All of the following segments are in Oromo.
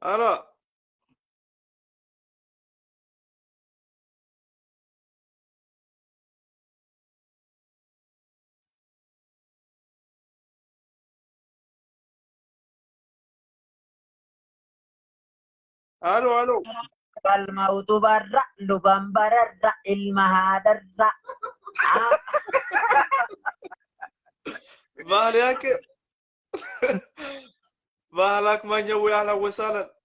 ألا ألو ألو الموت برا لبن برا المهادر بالياك بالك ما نجوي على وسالا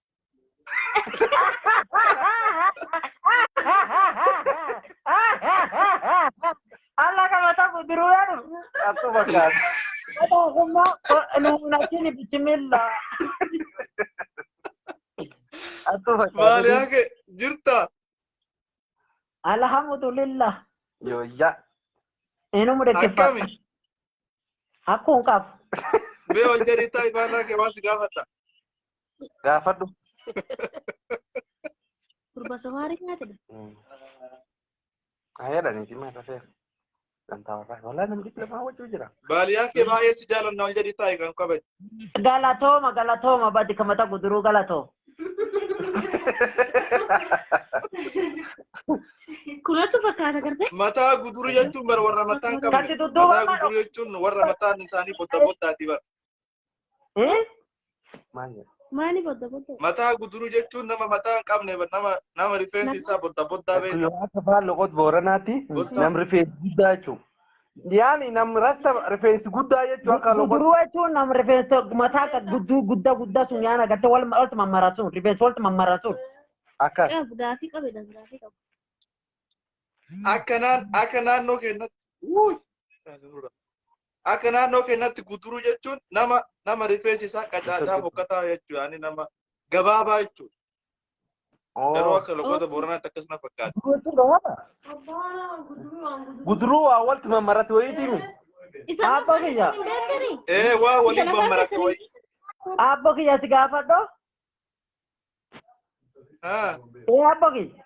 Allah kama tahu diruan. Atau makan. Ada semua nunasini bismillah. Atau makan. بالياك جرتا Alhamdulillah. Yo ya. Ini mudah kifat. أكمل Aku ungkap. بيو جريتا بالك ما تقافتا Gafat tuh. Berbahasa Warik nggak ada? Ayah dan ini mah tapi dan tahu apa. Wala nam kita mau cuci jera. بالياك ما يسجل إنه جريتا كان كبد Galatoma badi kama tahu duru galato. Kuna tuh fakar kerja? متى قدروا يجتون بر ورا متان كم Kasih متى tutup قدروا يجتون ورا متان نساني بوتا بوتا تبر Mana? Mana bodoh? متى قدروا يجتون نما متان كم نبر نما ريفرنس حساب بوتا بوتا Aku بين yo apa fal lokot boranati. Betul. Nam reference gudda cu. Yani nam rasta reference gudda ya cu aka lokot. Duru itu nam referensi mata kat gudda sunyana kata wal alt mamarasun referensi alt mamarasun. Akas. Eh, grafik apa beda grafik apa? أكنان نو كنت وي أكنان نو كنت قدروا يجتون نما ريفرنس حساب كذا بوكتا يجتون يعني نما جبابا يجتون Yeroo akka logoota Booranaa akkasuma fakkaata. Guduruu awwalti mammarratti wayiitiimi. Abbo kiyya. Waa waliin bammarate wayi. Abbo kiyya si gaafadho. Abbo kiyya.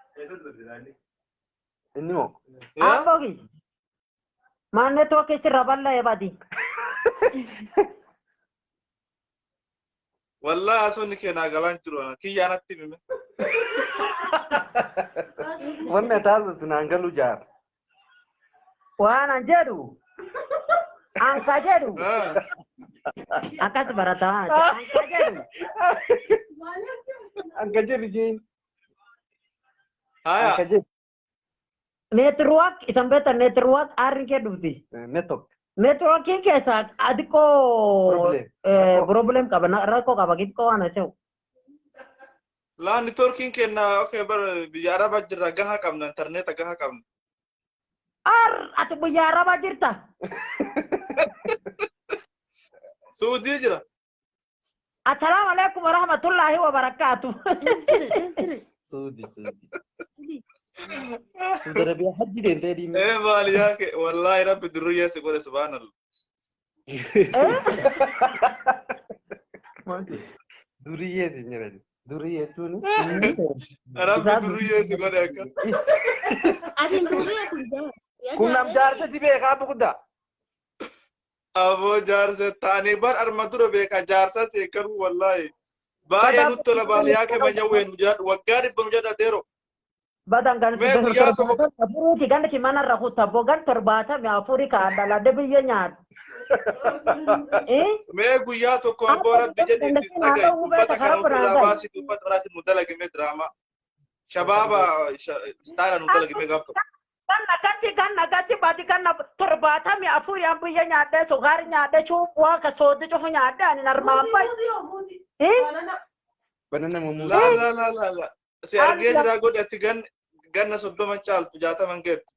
Inni moo? Abbo kiyya. Maanne tokko sirra bal'aa eebati. Wallahi asonni keenaa galaan jiru kiyyaanatti mime. Wanni taasisu naan galu jaar. Waan an jedhu. Anka jedhu. Akkas barataa. Anka jedhu. Anka jedhu jeen. Haya. Anka jedhu. Network isan beta network arri ke dhufti. Network. Networking keessa adikoo problem qaba rakkoo qaba gitkoo ana se'u. Laa networking kennaa okay bar biyya Arabaa jirra gahaa qabna interneeta gahaa qabna. Ati biyya Arabaa jirta? Suudii jira. Assalaamu alaikum wa rahmatullahi wa barakaatu. Suudi. Sudah biar haji deh tadi. Baaliyaa ke wallahi rabbi durriyaa si godhe subhanallah. Durriyaa si nyerani. Durriyaa tu ni. Rabbi durriyaa si godhe akka. Adi durriyaa kun jawab. Kun nam jaarsa tibe kaabu kuda. Aboo jaarsa taane bar arma dura beeka jaarsa si karu wallahi. Baay'ee nutti tola baaliyaa ke manyawween nujadhu waggaa dhibba nujadha teero. Badan kan furuuti ganda ki mana rahuta bogan torbata mi afuri ka andala de biyya nyaat. Mee guyyaa tokko abboo rabbi jedhi itti dhagaye uffata kana ofirraa baasitu uffata biraatti nu dalagime diraamaa. Shabaaba staara nu dalagime gaaf tokko. Ganna gati badi ganna torbata mi afuri an biyya nyaadde sugaar nyaadde cuuqwaa ka sooddi cufu nyaadde ani narmaan bai. Banana mumu. La. Si argee jira godhatti ganna 30 caaltu 60 geettu.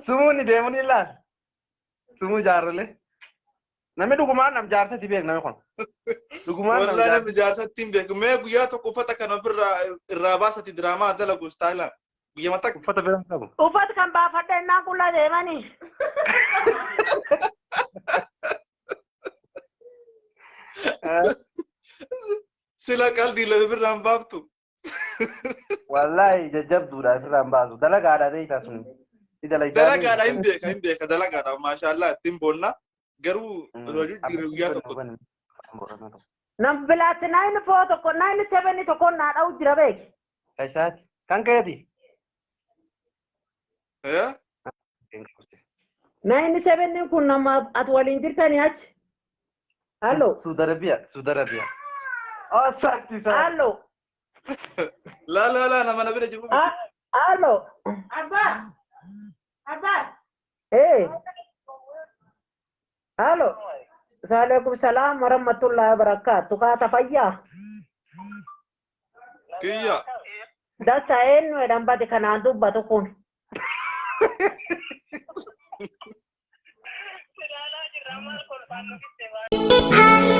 Sumu ni deemu ni laal. Sumu jaarole. Namni dhugumaan nam jaarsa tibeek namni kun. Dhugumaan nam Wallahi namni jaarsatti hin beeku. Mee guyyaa tokko uffata kana irraa baasati diraamaa dalagu staayilaan. Guyyaa mataa uffata biraa qabu. Uffata kan baafadhe innaan qulla deemanii. Sila qalbii lafa birraan baaftu. Wallahi jajjabduudha irraan baasu. Dalagaadha ta'e taasisuun. Dalagaadha hin beeka dalagaadha maashaallah ittiin boonna garuu guyyaa tokko. Nam bilaati 94 tokko 97 tokko naa dha'u jira beeki. Kaisaati. Kan keeti. 97 kun nama ati waliin jirtanii achi. Halloo. Saudi Arabia. Oh, sakti sa. Halloo. La nama bira jiru. Halloo. Abbas. Halloo. Assalamualaikum salam warahmatullahi wabarakatuh. Kata fayyaa. Kiyya. Dasa eenyu edhan bade kanaan dubbatu kun. Hi.